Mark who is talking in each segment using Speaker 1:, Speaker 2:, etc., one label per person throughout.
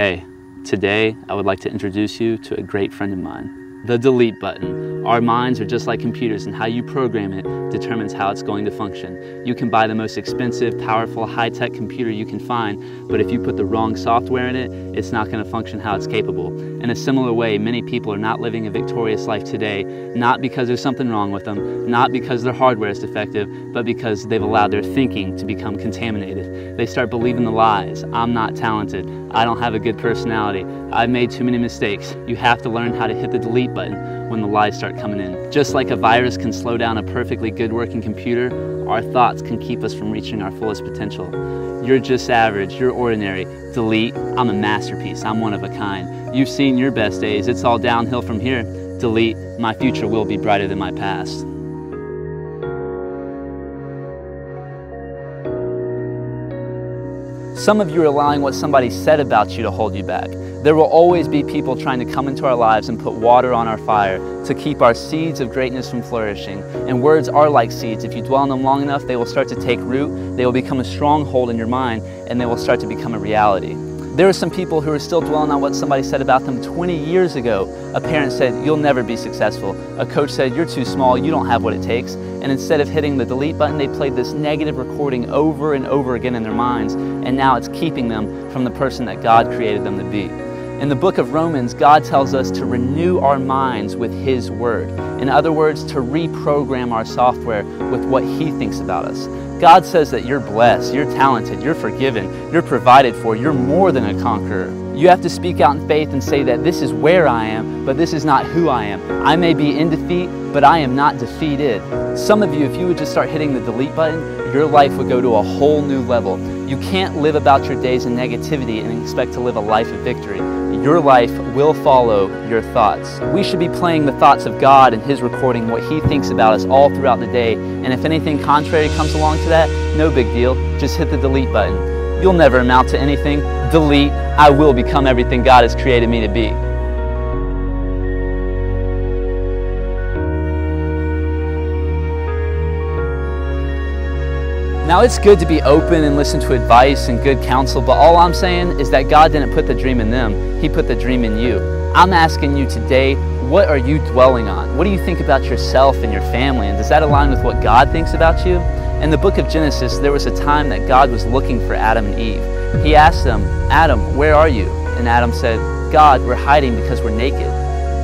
Speaker 1: Hey, today I would like to introduce you to a great friend of mine, the delete button. Our minds are just like computers, and how you program it determines how it's going to function. You can buy the most expensive, powerful, high-tech computer you can find, but if you put the wrong software in it, it's not going to function how it's capable. In a similar way, many people are not living a victorious life today, not because there's something wrong with them, not because their hardware is defective, but because they've allowed their thinking to become contaminated. They start believing the lies. I'm not talented. I don't have a good personality. I've made too many mistakes. You have to learn how to hit the delete button when the lies start coming in. Just like a virus can slow down a perfectly good working computer, our thoughts can keep us from reaching our fullest potential. You're just average, you're ordinary. Delete, I'm a masterpiece, I'm one of a kind. You've seen your best days, it's all downhill from here. Delete, my future will be brighter than my past. Some of you are allowing what somebody said about you to hold you back. There will always be people trying to come into our lives and put water on our fire to keep our seeds of greatness from flourishing. And words are like seeds. If you dwell on them long enough, they will start to take root, they will become a stronghold in your mind, and they will start to become a reality. There are some people who are still dwelling on what somebody said about them 20 years ago. A parent said, "You'll never be successful." A coach said, "You're too small, you don't have what it takes." And instead of hitting the delete button, they played this negative recording over and over again in their minds, and now it's keeping them from the person that God created them to be. In the book of Romans, God tells us to renew our minds with His Word. In other words, to reprogram our software with what He thinks about us. God says that you're blessed, you're talented, you're forgiven, you're provided for, you're more than a conqueror. You have to speak out in faith and say that this is where I am, but this is not who I am. I may be in defeat, but I am not defeated. Some of you, if you would just start hitting the delete button, your life would go to a whole new level. You can't live about your days in negativity and expect to live a life of victory. Your life will follow your thoughts. We should be playing the thoughts of God and His recording, what He thinks about us all throughout the day. And if anything contrary comes along to that, no big deal. Just hit the delete button. You'll never amount to anything. Delete. I will become everything God has created me to be. Now, it's good to be open and listen to advice and good counsel, but all I'm saying is that God didn't put the dream in them. He put the dream in you. I'm asking you today, what are you dwelling on? What do you think about yourself and your family? And does that align with what God thinks about you? In the book of Genesis, there was a time that God was looking for Adam and Eve. He asked them, "Adam, where are you?" And Adam said, "God, we're hiding because we're naked."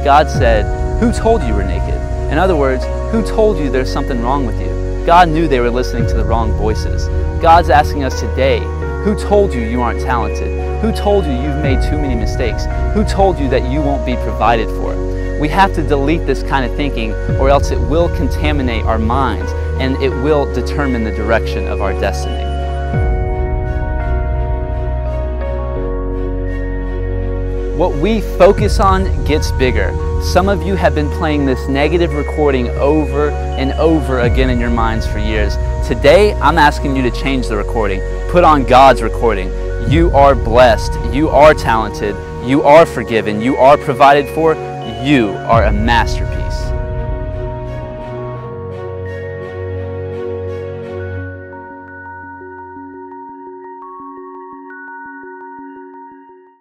Speaker 1: God said, "Who told you we're naked?" In other words, who told you there's something wrong with you? God knew they were listening to the wrong voices. God's asking us today, who told you you aren't talented? Who told you you've made too many mistakes? Who told you that you won't be provided for? We have to delete this kind of thinking, or else it will contaminate our minds and it will determine the direction of our destiny. What we focus on gets bigger. Some of you have been playing this negative recording over and over again in your minds for years. Today, I'm asking you to change the recording. Put on God's recording. You are blessed. You are talented. You are forgiven. You are provided for. You are a masterpiece.